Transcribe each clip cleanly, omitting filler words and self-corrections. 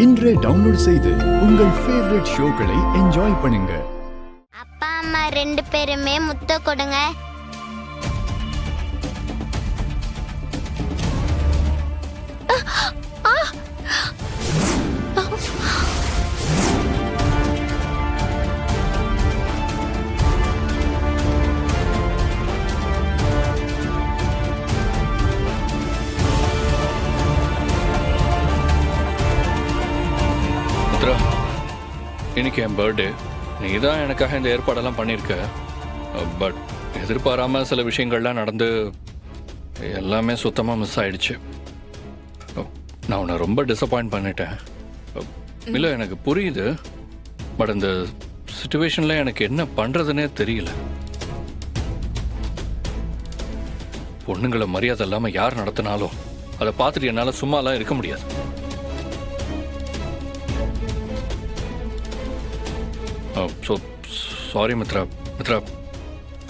இன்றே டவுன்லோட் செய்து உங்கள் ஃபேவரட் ஷோக்களை என்ஜாய் பண்ணுங்க. அப்பா அம்மா 2 பேருமே முத்த கொடுங்க. இன்னைக்கு என் பர்த்டே. நீ தான் எனக்காக இந்த ஏற்பாடெல்லாம் பண்ணியிருக்க. பட் எதிர்பாராமல் சில விஷயங்கள்லாம் நடந்து எல்லாமே சுத்தமாக மிஸ் ஆயிடுச்சு. நான் உன்னை ரொம்ப டிசப்பாயிண்ட் பண்ணிட்டேன். இல்லை, எனக்கு புரியுது. பட் இந்த சுச்சுவேஷனில் எனக்கு என்ன பண்ணுறதுனே தெரியல. பொண்ணுங்களை மரியாதை இல்லாமல் யார் நடத்தினாலும் அதை பார்த்துட்டு என்னால் சும்மாலாம் இருக்க முடியாது. So sorry Mithra. மித்ரா,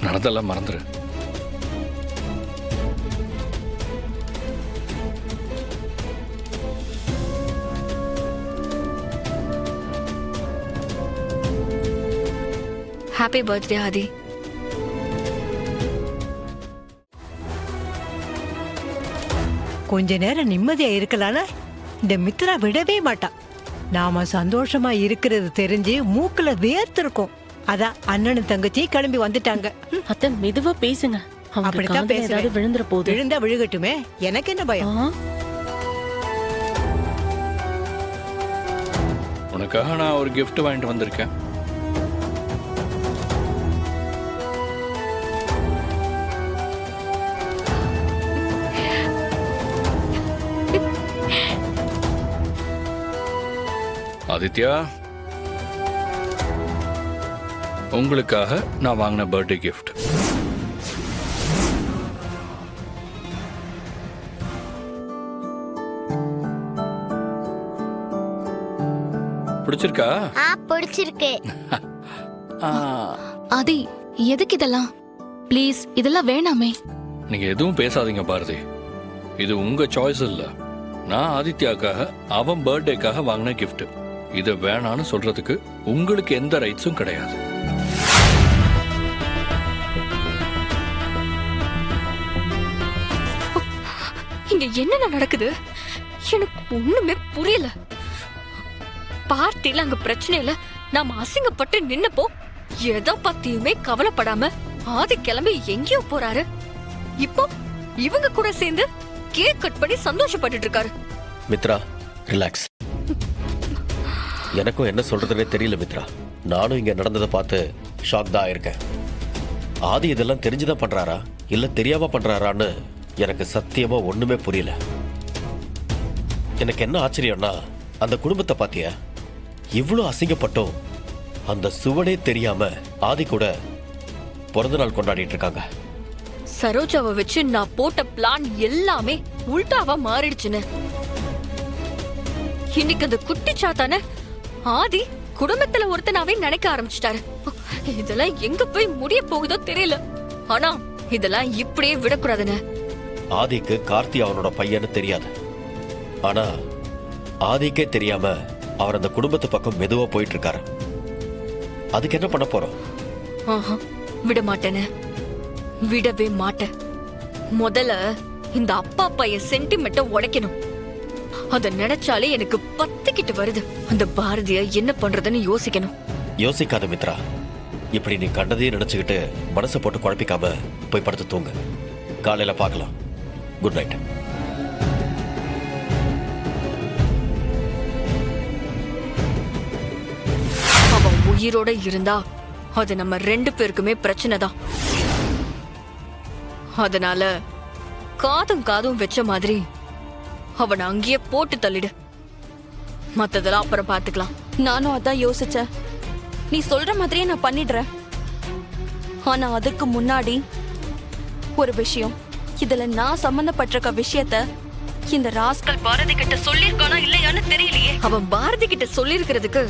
நடந்தெல்லாம் மறந்துடு. Happy birthday Aadhi. கொஞ்ச நேரம் நிம்மதியா இருக்கலாம்னா இந்த மித்ரா விடவே மாட்டா. நாம சந்தோஷமா இருக்கிறது தெரிஞ்சு மூக்குல வேர்த்திருக்கும். அதான் அண்ணனும் தங்கச்சி கிளம்பி வந்துட்டாங்க. அத்தை மெதுவா பேசுங்க. அப்படித்தான் பேசுறது. விழுந்துற போது விழுந்தா விழுகட்டுமே, எனக்கு என்ன பயம். உனக்காக நான் ஒரு gift வாங்கிட்டு வந்திருக்கேன். ஆதித்யா, உங்களுக்காக நான் வாங்கின பர்த்டே கிஃப்ட். பிடிச்சிருக்கா? பிடிச்சிருக்கு. ஆதி, எதுக்கு இதெல்லாம்? ப்ளீஸ், இதெல்லாம் வேணாமே. நீங்க எதுவும் பேசாதீங்க பாரதி. இது உங்க சாய்ஸ் இல்ல. நான் ஆதித்யாக்காக அவன் பர்த்டேக்காக வாங்கின கிஃப்ட். இதை வேணான்னு சொல்றதுக்கு உங்களுக்கு எந்த ரைட்ஸும் கிடையாது. இங்க என்ன நடக்குது? எனக்கு ஒண்ணுமே புரியல. பார்ட்டில அங்க பிரச்சனை இல்ல, நாம அசிங்கப்பட்டு நின்னப்போ எதை பத்தியுமே கவலைப்படாம ஆதி கிளம்பி எங்கேயோ போறாரு. இப்போ இவங்க கூட சேர்ந்து கேக் கட் பண்ணி சந்தோஷப்பட்டு இருக்காரு. மித்ரா, ரிலாக்ஸ். எனக்கும் என்ன சொல்றதுனே தெரியல மித்ரா. நானும் இங்க நடந்ததை பார்த்து ஷாக் தான் ஆயிருக்கேன். ஆதி இதெல்லாம் தெரிஞ்சுதான் பண்றாரா இல்ல தெரியாம பண்றாரான்னு எனக்கு சத்தியமா ஒண்ணுமே புரியல. எனக்கு என்ன ஆச்சரியம்னா, அந்த குடும்பத்தை பாத்தியா, இவ்வளவு அசிங்கப்பட்டும் அந்த சுவடே தெரியாம ஆதி கூட பிறந்த நாள் கொண்டாடிட்டு இருக்காங்க. சரோஜாவை வச்சு நான் போட்ட பிளான் எல்லாமே உல்டாவா மாறிடுச்சுன்னு இன்னைக்கு அந்த குட்டி சாத்தான ஆதி குடும்பத்துல ஒருத்தனாவே நினைக்க ஆரம்பிச்சிட்டாரு. இதெல்லாம் எங்க போய் முடிய போகுதோ தெரியல. ஆனா இதெல்லாம் இப்படியே விடக்கூடாதுன்னு. ஆதிக்கு கார்த்தி அவனோட பையன்னு தெரியாது. ஆனா ஆதிக்கே தெரியாம அவர் அந்த குடும்பத்து பக்கம் மெதுவா போயிட்டு இருக்காரு. அதுக்கு என்ன பண்ண போறோம்? விட மாட்டேன்னு, விடவே மாட்டேன். முதல்ல இந்த அப்பா பையன் சென்டிமெண்ட்டை உடைக்கணும். அத நினைச்சாலே எனக்கு பத்திக்கிட்டு வருது. அந்த பாரதிய என்ன பண்றதுன்னு யோசிக்கணும். யோசிக்காத மித்ரா. இப்படி நீ கண்டதையும் நினைச்சுக்கிட்டு மனசை போட்டு குழப்பிக்காம போய் படுத்து தூங்க. காலையில பார்க்கலாம். Good night. அவன் உயிரோட இருந்தா அது நம்ம 2 பேருக்குமே பிரச்சனை தான். அதனால காதும் காதும் வச்ச மாதிரி அவனை அங்கேயே போட்டு தள்ளிடு. மத்ததெல்லாம் அப்புறம் பாத்துக்கலாம். நானும் அதான் யோசிச்சேன். நீ சொல்ற மாதிரியே நான் பண்ணிடுறேன். ஆனா அதுக்கு முன்னாடி ஒரு விஷயம். இதுல நான் சம்பந்தப்பட்டிருக்க விஷயத்த இந்த ராஸ்கல் பாரதி கிட்ட சொல்லிருக்கானா இல்லையான்னு தெரியலையே. அவன் பாரதி கிட்ட சொல்லிருக்கிறதுக்கு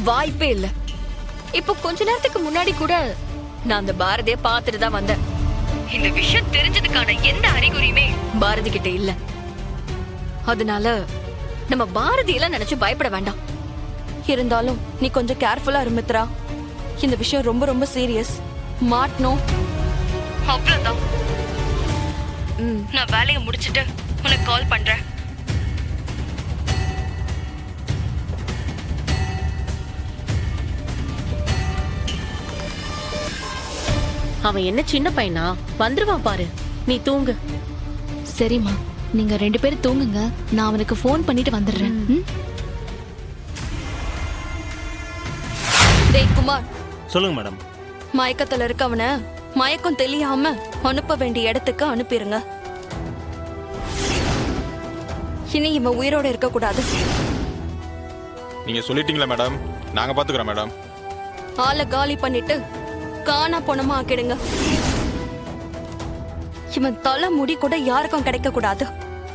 வாய்ப்பே இல்ல. இப்போ கொஞ்ச நேரத்துக்கு முன்னாடி கூட நான் அந்த பாரதிய பாத்துட்டு தான் வந்தேன். இந்த விஷயம் தெரிஞ்சதுக்கான எந்த அறிகுறியுமே பாரதி கிட்ட இல்ல. அதனால நம்ம பாரதி எல்லாம் நினைச்சு பயப்பட வேண்டாம். இருந்தாலும் நீ கொஞ்சம் கேர்ஃபுல்லா இரு மித்ரா. இந்த விஷயம் ரொம்ப ரொம்ப சீரியஸ். மாட்டணும் அவ்வளவுதான். நான் வேலையை முடிச்சிட்டு உனக்கு கால் பண்றேன். அவன் என்ன சின்ன பையனா, வந்துருவான் பாரு. நீ தூங்கு. சரிம்மா, நீங்க 2 பேரும் தூங்குங்க. நான் அவனுக்கு ஃபோன் பண்ணிட்டு வந்துடுறேன். ம்? டேய் குமார், சொல்லுங்க மேடம். மயக்கத்துல இருக்கவன மயக்கம் தெளியாம அனுப்ப வேண்டிய இடத்துக்கு அனுப்பிருங்க. இனி இவன் உயிரோட இருக்க கூடாது. நீங்க சொல்லிட்டீங்களா மேடம்? நாங்க பாத்துக்கிறோம் மேடம். ஆளை காலி பண்ணிட்டு காணா போனமா ஆக்கிடுங்க. இவன் தலை முடி கூட யாருக்கும் கிடைக்க கூடாது.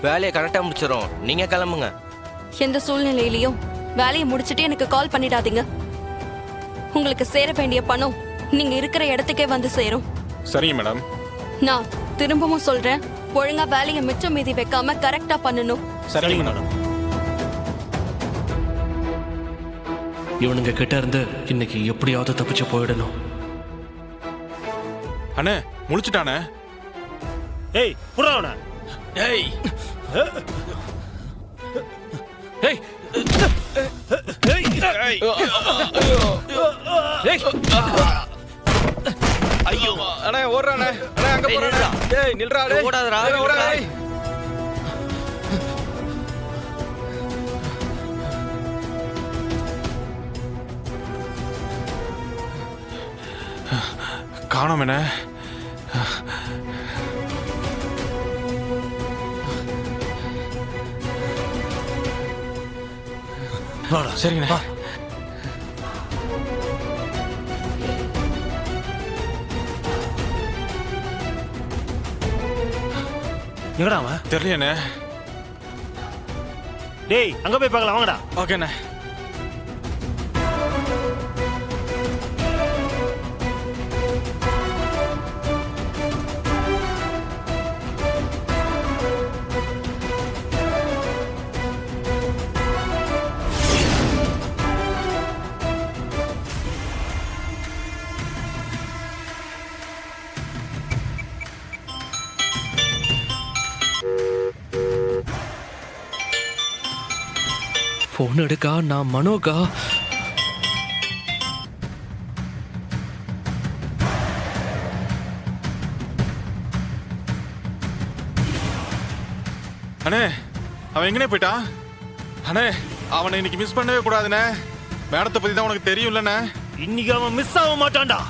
வேலையை கரெக்டா முடிச்சிடும். நீங்க கிளம்புங்க. எந்த சூழ்நிலையிலையும் வேலையை முடிச்சிட்டு எனக்கு கால் பண்ணிடாதீங்க. உங்களுக்கு சேர வேண்டிய பணம் நீங்க இருக்கிற இடத்துக்கே வந்து சேரும். சரிங்க மேடம். நான் திரும்பவும் சொல்றேன், ஒழுங்கா வேலையை மிச்சம் மீதி வைக்காம கரெக்டா பண்ணணும். சரிங்க மேடம். இவனுங்க கிட்ட இருந்து இன்னைக்கு எப்படியாவது தப்பிச்சு போயிடணும். அண்ணே முழிச்சிட்டானே. ஏய் புறாவன. ஏய் ஏய் ஐயோ அண்ணே ஓடுறானே. அண்ணே அங்க போறானே. டேய் நில்றா டேய். ஓடாதடா. ஓடாதடா. காணோம் என்ன? சரிங்கண்ணா. எங்கடா அவன்? தெரியலையண்ணே. டேய் அங்க போய் பார்க்கலாம் வாங்கடா. ஓகேண்ணே. போன் எடுக்கா. நான் மனோகா. அண்ணே அவன் எங்கனே போயிட்டான்? அண்ணே அவனை இன்னைக்கு மிஸ் பண்ணவே கூடாதுண்ணே. மேடத்தை பத்தி தான் உனக்கு தெரியும்லண்ணே. இன்னைக்கு அவன் மிஸ் ஆக மாட்டான்டா.